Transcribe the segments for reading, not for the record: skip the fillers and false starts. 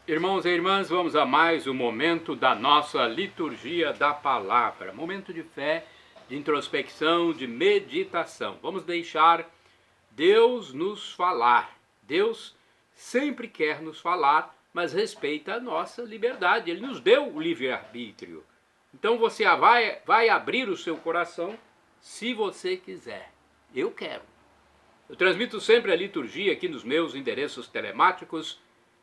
Irmãos e irmãs, vamos a mais um momento da nossa liturgia da palavra. Momento de fé, de introspecção, de meditação. Vamos deixar Deus nos falar. Deus sempre quer nos falar, mas respeita a nossa liberdade. Ele nos deu o livre-arbítrio. Então você vai abrir o seu coração se você quiser. Eu quero. Eu transmito sempre a liturgia aqui nos meus endereços telemáticos.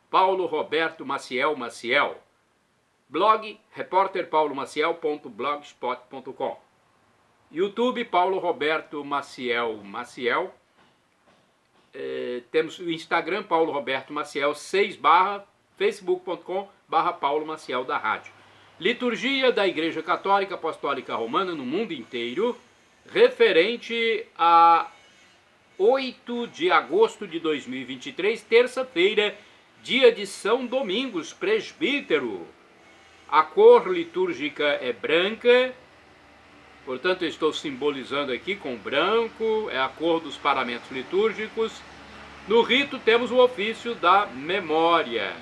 Paulo Roberto Maciel Maciel, blog repórterpaulomaciel.blogspot.com, YouTube Paulo Roberto Maciel Maciel, temos o Instagram Paulo Roberto Maciel 6 facebook.com/Paulo Maciel da Rádio. Liturgia da Igreja Católica Apostólica Romana no mundo inteiro, referente a 8 de agosto de 2023, terça-feira, dia de São Domingos, presbítero. A cor litúrgica é branca, portanto eu estou simbolizando aqui com branco, é a cor dos paramentos litúrgicos. No rito temos o ofício da memória.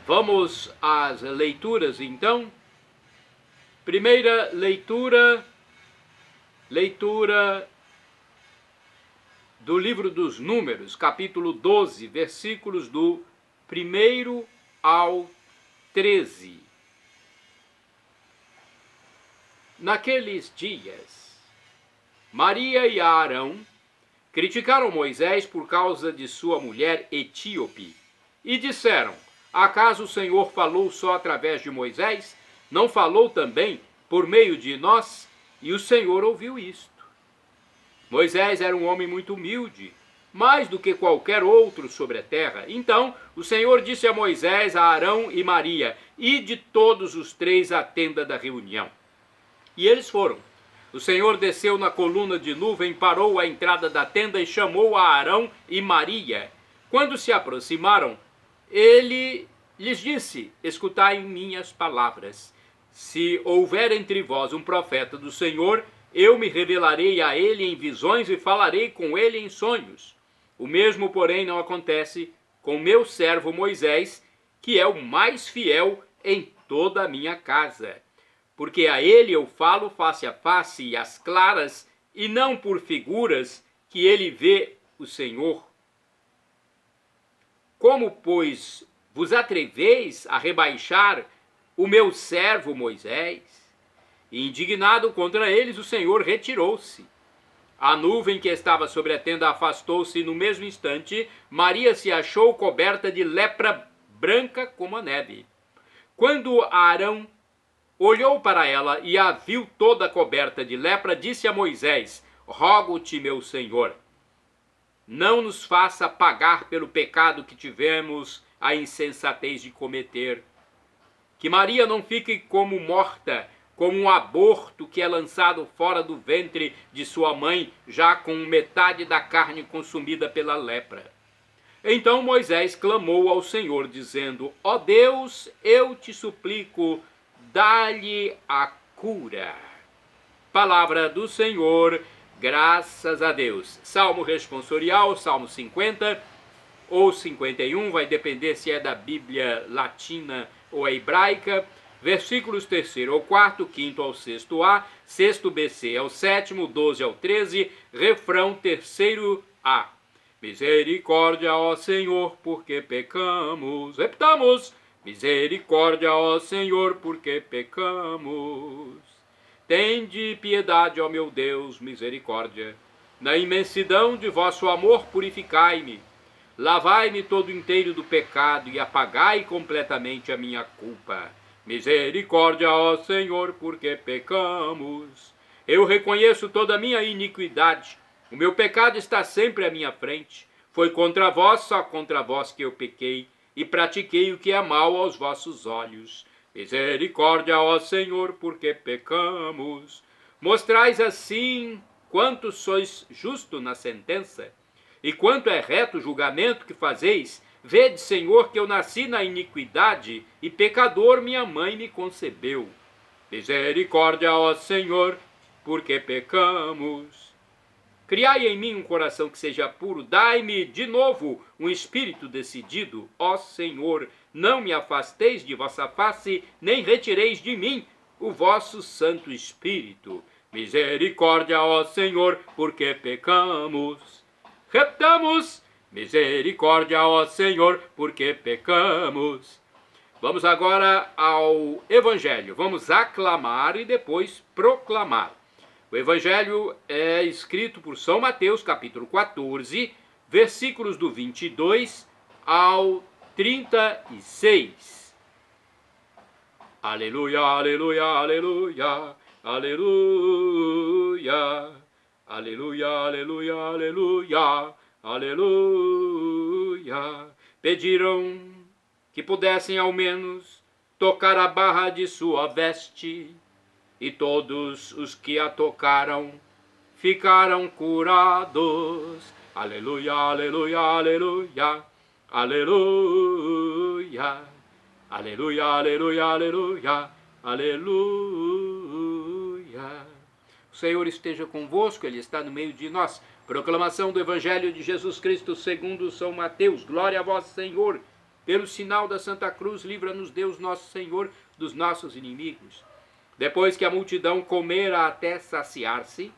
Vamos às leituras então. Primeira leitura do livro dos Números, capítulo 12, versículos do 1 ao 13. Naqueles dias, Maria e Arão criticaram Moisés por causa de sua mulher etíope e disseram: acaso o Senhor falou só através de Moisés? Não falou também por meio de nós? E o Senhor ouviu isto. Moisés era um homem muito humilde, mais do que qualquer outro sobre a terra. Então o Senhor disse a Moisés, a Arão e Maria: ide todos os três à tenda da reunião. E eles foram. O Senhor desceu na coluna de nuvem, parou à entrada da tenda e chamou a Arão e Maria. Quando se aproximaram, ele lhes disse: escutai minhas palavras. Se houver entre vós um profeta do Senhor, eu me revelarei a ele em visões e falarei com ele em sonhos. O mesmo, porém, não acontece com meu servo Moisés, que é o mais fiel em toda a minha casa. Porque a ele eu falo face a face e às claras, e não por figuras que ele vê o Senhor. Como, pois, vos atreveis a rebaixar o meu servo Moisés? E indignado contra eles, o Senhor retirou-se. A nuvem que estava sobre a tenda afastou-se e no mesmo instante Maria se achou coberta de lepra branca como a neve. Quando Arão olhou para ela e a viu toda coberta de lepra, disse a Moisés: rogo-te, meu Senhor, não nos faça pagar pelo pecado que tivemos a insensatez de cometer. Que Maria não fique como morta, como um aborto que é lançado fora do ventre de sua mãe, já com metade da carne consumida pela lepra. Então Moisés clamou ao Senhor, dizendo: ó Deus, eu te suplico, dá-lhe a cura. Palavra do Senhor, graças a Deus. Salmo responsorial, Salmo 50 ou 51, vai depender se é da Bíblia latina ou a hebraica. Versículos 3º ao 4º, 5º ao 6º A, 6º BC ao 7º, 12 ao 13, refrão 3º A. Misericórdia, ó Senhor, porque pecamos. Repitamos: misericórdia, ó Senhor, porque pecamos. Tende piedade, ó meu Deus, misericórdia. Na imensidão de vosso amor purificai-me. Lavai-me todo inteiro do pecado e apagai completamente a minha culpa. Misericórdia, ó Senhor, porque pecamos. Eu reconheço toda a minha iniquidade. O meu pecado está sempre à minha frente. Foi contra vós, só contra vós que eu pequei, e pratiquei o que é mal aos vossos olhos. Misericórdia, ó Senhor, porque pecamos. Mostrais assim quanto sois justo na sentença, e quanto é reto o julgamento que fazeis. Vede, Senhor, que eu nasci na iniquidade, e pecador minha mãe me concebeu. Misericórdia, ó Senhor, porque pecamos. Criai em mim um coração que seja puro, dai-me de novo um espírito decidido. Ó Senhor, não me afasteis de vossa face, nem retireis de mim o vosso Santo Espírito. Misericórdia, ó Senhor, porque pecamos. Repetamos, misericórdia, ó Senhor, porque pecamos. Vamos agora ao Evangelho. Vamos aclamar e depois proclamar. O Evangelho é escrito por São Mateus, capítulo 14, versículos do 22 ao 36. Aleluia, aleluia, aleluia, aleluia, aleluia, aleluia, aleluia, aleluia. Pediram que pudessem ao menos tocar a barra de sua veste, e todos os que a tocaram ficaram curados. Aleluia, aleluia, aleluia, aleluia, aleluia, aleluia, aleluia, aleluia. O Senhor esteja convosco, Ele está no meio de nós. Proclamação do Evangelho de Jesus Cristo segundo São Mateus. Glória a vós, Senhor. Pelo sinal da Santa Cruz, livra-nos Deus nosso Senhor dos nossos inimigos. Depois que a multidão comera até saciar-se,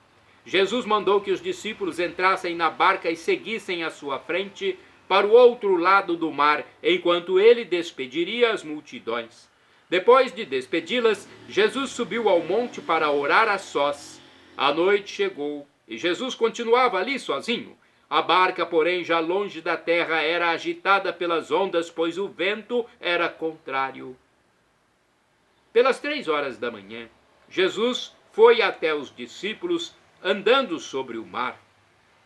Jesus mandou que os discípulos entrassem na barca e seguissem à sua frente para o outro lado do mar, enquanto ele despediria as multidões. Depois de despedi-las, Jesus subiu ao monte para orar a sós. A noite chegou e Jesus continuava ali sozinho. A barca, porém, já longe da terra, era agitada pelas ondas, pois o vento era contrário. Pelas 3 horas da manhã, Jesus foi até os discípulos andando sobre o mar.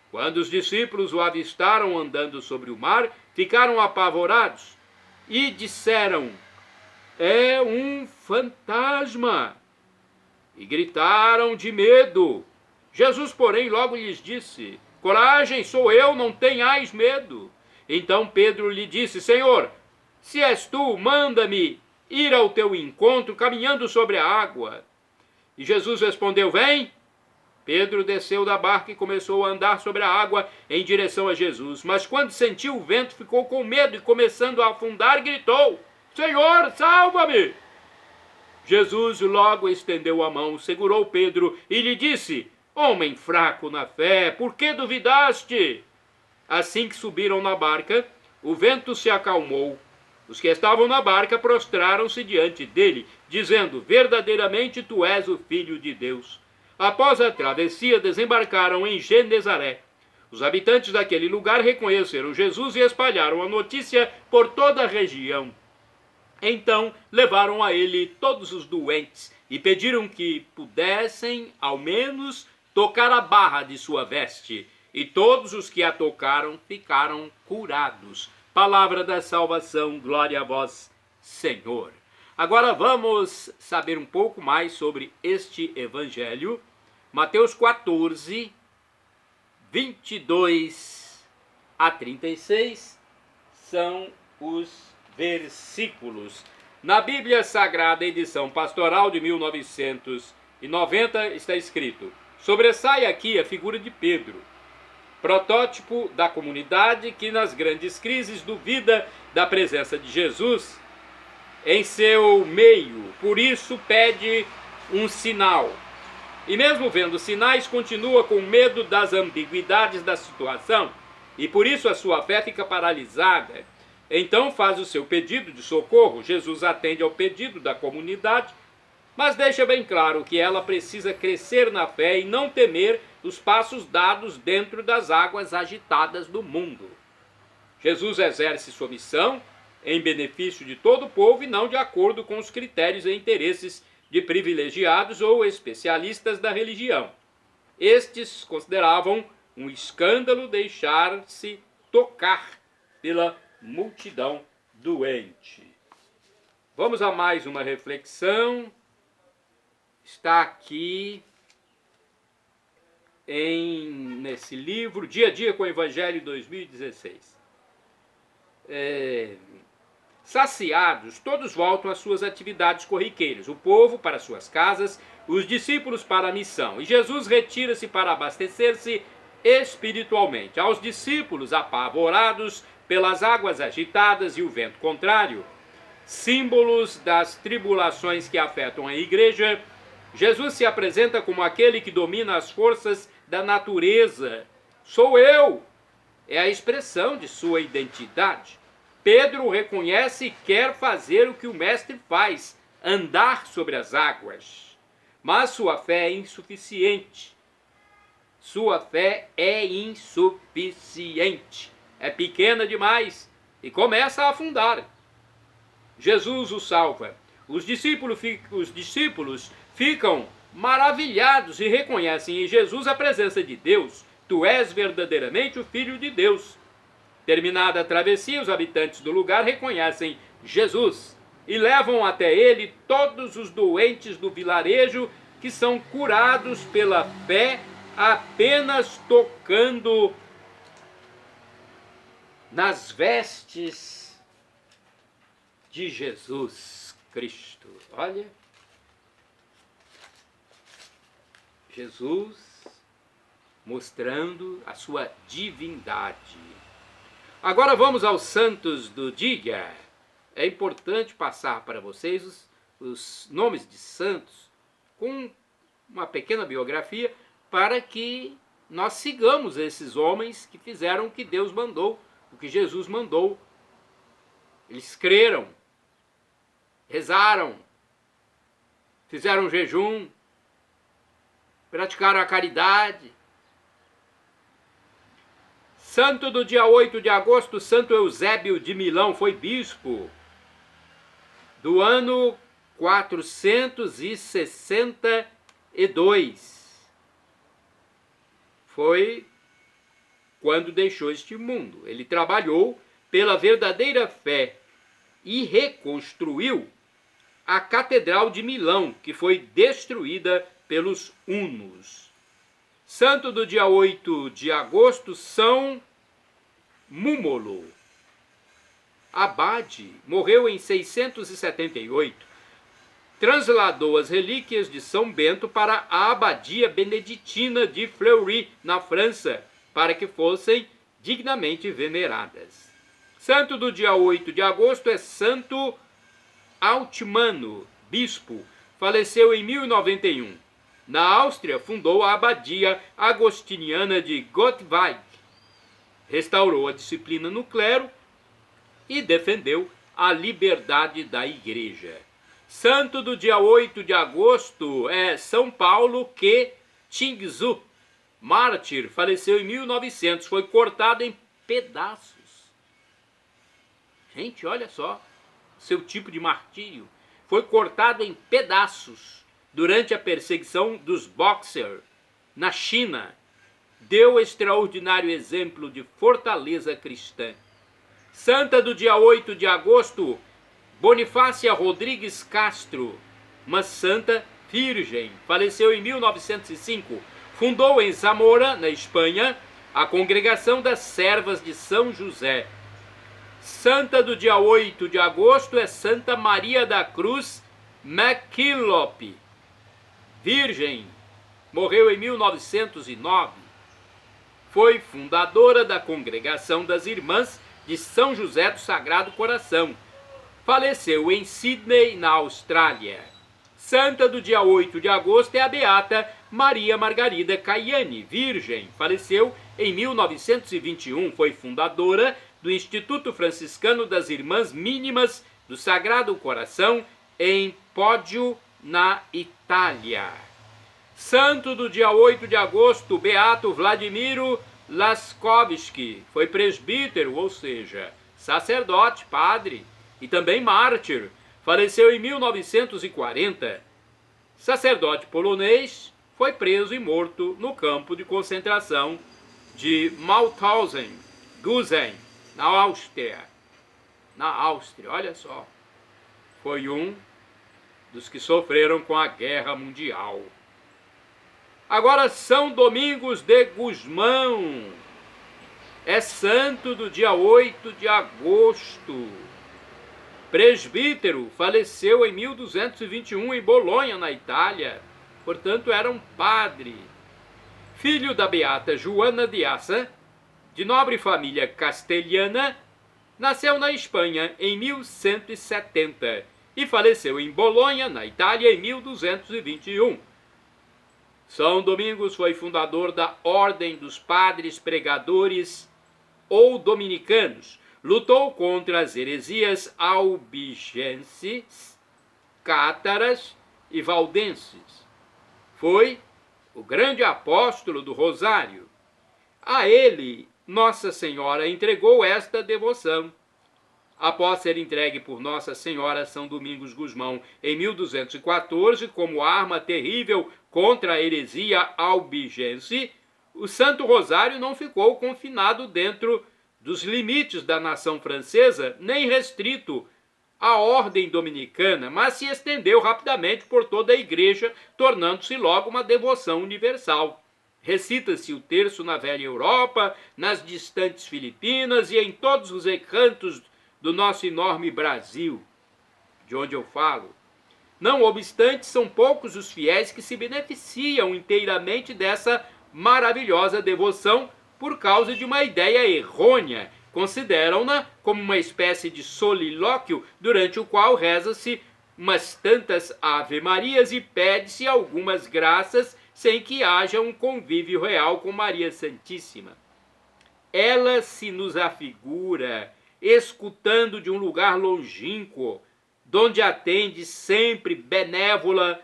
Quando os discípulos o avistaram andando sobre o mar, ficaram apavorados e disseram: "É um fantasma!" E gritaram de medo. Jesus, porém, logo lhes disse: "Coragem, sou eu, não tenhais medo." Então Pedro lhe disse: "Senhor, se és tu, manda-me ir ao teu encontro caminhando sobre a água." E Jesus respondeu: "Vem." Pedro desceu da barca e começou a andar sobre a água em direção a Jesus. Mas quando sentiu o vento, ficou com medo e, começando a afundar, gritou: "Senhor, salva-me!" Jesus logo estendeu a mão, segurou Pedro e lhe disse: "Homem fraco na fé, por que duvidaste?" Assim que subiram na barca, o vento se acalmou. Os que estavam na barca prostraram-se diante dele, dizendo: "Verdadeiramente tu és o Filho de Deus." Após a travessia, desembarcaram em Genezaré. Os habitantes daquele lugar reconheceram Jesus e espalharam a notícia por toda a região. Então levaram a ele todos os doentes e pediram que pudessem, ao menos, tocar a barra de sua veste. E todos os que a tocaram ficaram curados. Palavra da salvação, glória a vós, Senhor. Agora vamos saber um pouco mais sobre este evangelho. Mateus 14, 22 a 36 são os versículos. Na Bíblia Sagrada, edição pastoral de 1990, está escrito: "Sobressai aqui a figura de Pedro, protótipo da comunidade que nas grandes crises duvida da presença de Jesus em seu meio, por isso pede um sinal. E mesmo vendo sinais, continua com medo das ambiguidades da situação, e por isso a sua fé fica paralisada. Então faz o seu pedido de socorro. Jesus atende ao pedido da comunidade, mas deixa bem claro que ela precisa crescer na fé e não temer os passos dados dentro das águas agitadas do mundo. Jesus exerce sua missão em benefício de todo o povo e não de acordo com os critérios e interesses de privilegiados ou especialistas da religião. Estes consideravam um escândalo deixar-se tocar pela multidão doente. Vamos a mais uma reflexão. Está aqui nesse livro, Dia a Dia com o Evangelho 2016. Saciados, todos voltam às suas atividades corriqueiras, o povo para suas casas, os discípulos para a missão, e Jesus retira-se para abastecer-se espiritualmente. Aos discípulos apavorados pelas águas agitadas e o vento contrário, símbolos das tribulações que afetam a igreja, Jesus se apresenta como aquele que domina as forças da natureza. Sou eu! É a expressão de sua identidade. Pedro reconhece e quer fazer o que o Mestre faz, andar sobre as águas. Mas sua fé é insuficiente. Sua fé é insuficiente. É pequena demais e começa a afundar. Jesus o salva. Os discípulos ficam maravilhados e reconhecem em Jesus a presença de Deus. Tu és verdadeiramente o Filho de Deus. Terminada a travessia, os habitantes do lugar reconhecem Jesus e levam até ele todos os doentes do vilarejo, que são curados pela fé apenas tocando nas vestes de Jesus Cristo. Olha, Jesus mostrando a sua divindade. Agora vamos aos santos do dia. É importante passar para vocês os nomes de santos com uma pequena biografia, para que nós sigamos esses homens que fizeram o que Deus mandou, o que Jesus mandou. Eles creram, rezaram, fizeram jejum, praticaram a caridade. Santo do dia 8 de agosto, Santo Eusébio de Milão, foi bispo do ano 462. Foi quando deixou este mundo. Ele trabalhou pela verdadeira fé e reconstruiu a Catedral de Milão, que foi destruída pelos hunos. Santo do dia 8 de agosto, São Múmulo, abade, morreu em 678. Transladou as relíquias de São Bento para a abadia beneditina de Fleury, na França, para que fossem dignamente veneradas. Santo do dia 8 de agosto é Santo Altmano, bispo, faleceu em 1091. Na Áustria, fundou a abadia agostiniana de Gottweig, restaurou a disciplina no clero e defendeu a liberdade da igreja. Santo do dia 8 de agosto é São Paulo que Tingzu, mártir, faleceu em 1900, foi cortado em pedaços. Gente, olha só, seu tipo de martírio. Foi cortado em pedaços durante a perseguição dos Boxer na China. Deu extraordinário exemplo de fortaleza cristã. Santa do dia 8 de agosto, Bonifácia Rodrigues Castro, uma santa virgem, faleceu em 1905. Fundou em Zamora, na Espanha, a Congregação das Servas de São José. Santa do dia 8 de agosto é Santa Maria da Cruz MacKillop, virgem, morreu em 1909. Foi fundadora da Congregação das Irmãs de São José do Sagrado Coração. Faleceu em Sydney, na Austrália. Santa do dia 8 de agosto é a beata Maria Margarida Caiani, virgem. Faleceu em 1921. Foi fundadora do Instituto Franciscano das Irmãs Mínimas do Sagrado Coração, em Poggio, na Itália. Santo do dia 8 de agosto, beato Vladimiro Laskovski. Foi presbítero, ou seja, sacerdote, padre, e também mártir, faleceu em 1940. Sacerdote polonês, foi preso e morto no campo de concentração de Mauthausen-Gusen, na Áustria. Na Áustria, olha só. Foi um dos que sofreram com a Guerra Mundial. Agora, São Domingos de Gusmão. É santo do dia 8 de agosto. Presbítero, faleceu em 1221 em Bolonha, na Itália. Portanto, era um padre. filho da beata Joana de Assa, de nobre família castelhana, nasceu na Espanha em 1170 e faleceu em Bolonha, na Itália, em 1221. São Domingos foi fundador da Ordem dos Padres Pregadores ou Dominicanos. Lutou contra as heresias albigenses, cátaras e valdenses. Foi o grande apóstolo do Rosário. A ele, Nossa Senhora entregou esta devoção. Após ser entregue por Nossa Senhora São Domingos Gusmão em 1214 como arma terrível contra a heresia albigense, o Santo Rosário não ficou confinado dentro dos limites da nação francesa, nem restrito à ordem dominicana, mas se estendeu rapidamente por toda a igreja, tornando-se logo uma devoção universal. Recita-se o terço na velha Europa, nas distantes Filipinas e em todos os recantos do nosso enorme Brasil, de onde eu falo. Não obstante, são poucos os fiéis que se beneficiam inteiramente dessa maravilhosa devoção por causa de uma ideia errônea. Consideram-na como uma espécie de solilóquio durante o qual reza-se umas tantas ave-marias e pede-se algumas graças sem que haja um convívio real com Maria Santíssima. Ela se nos afigura escutando de um lugar longínquo, donde atende sempre benévola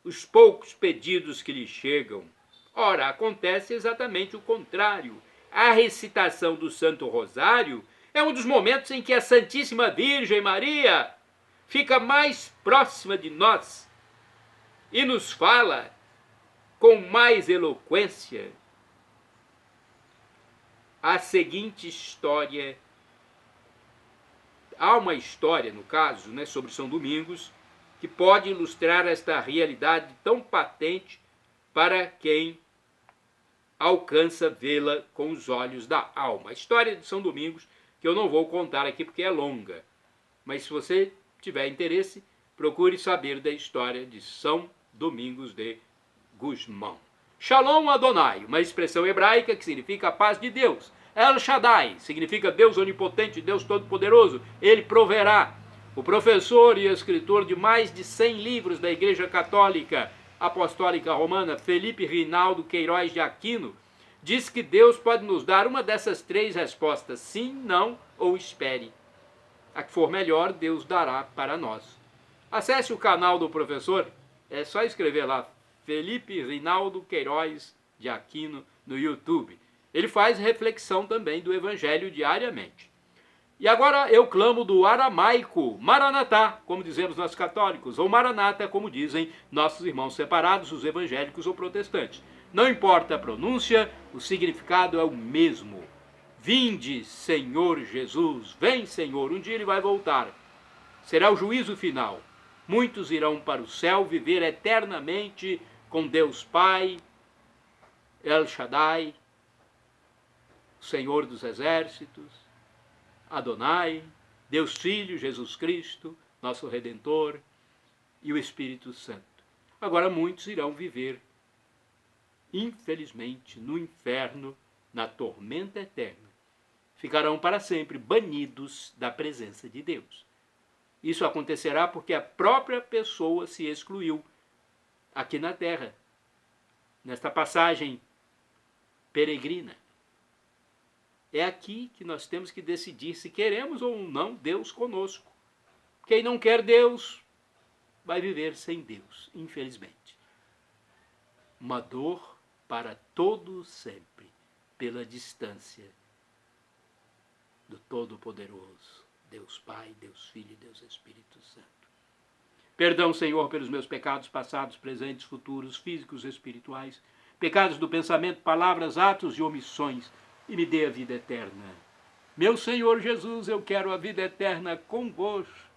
os poucos pedidos que lhe chegam. Ora, acontece exatamente o contrário. A recitação do Santo Rosário é um dos momentos em que a Santíssima Virgem Maria fica mais próxima de nós e nos fala com mais eloquência. A seguinte história, há uma história, no caso, sobre São Domingos, que pode ilustrar esta realidade tão patente para quem alcança vê-la com os olhos da alma. A história de São Domingos, que eu não vou contar aqui porque é longa, mas se você tiver interesse, procure saber da história de São Domingos de Gusmão. Shalom Adonai, uma expressão hebraica que significa a paz de Deus. El Shaddai significa Deus onipotente, Deus todo-poderoso. Ele proverá. O professor e escritor de mais de 100 livros da Igreja Católica Apostólica Romana, Felipe Rinaldo Queiroz de Aquino, diz que Deus pode nos dar uma dessas três respostas: sim, não ou espere. A que for melhor, Deus dará para nós. Acesse o canal do professor, é só escrever lá, Felipe Rinaldo Queiroz de Aquino, no YouTube. Ele faz reflexão também do Evangelho diariamente. E agora eu clamo do aramaico, Maranatá, como dizemos nós católicos, ou Maranata, como dizem nossos irmãos separados, os evangélicos ou protestantes. Não importa a pronúncia, o significado é o mesmo. Vinde, Senhor Jesus, vem, Senhor, um dia ele vai voltar. Será o juízo final. Muitos irão para o céu viver eternamente com Deus Pai, El Shaddai, Senhor dos Exércitos, Adonai, Deus Filho, Jesus Cristo, nosso Redentor, e o Espírito Santo. Agora muitos irão viver, infelizmente, no inferno, na tormenta eterna. Ficarão para sempre banidos da presença de Deus. Isso acontecerá porque a própria pessoa se excluiu aqui na terra, nesta passagem peregrina. É aqui que nós temos que decidir se queremos ou não Deus conosco. Quem não quer Deus vai viver sem Deus, infelizmente. Uma dor para todo sempre, pela distância do Todo-Poderoso, Deus Pai, Deus Filho e Deus Espírito Santo. Perdão, Senhor, pelos meus pecados passados, presentes, futuros, físicos e espirituais, pecados do pensamento, palavras, atos e omissões, e me dê a vida eterna. Meu Senhor Jesus, eu quero a vida eterna convosco.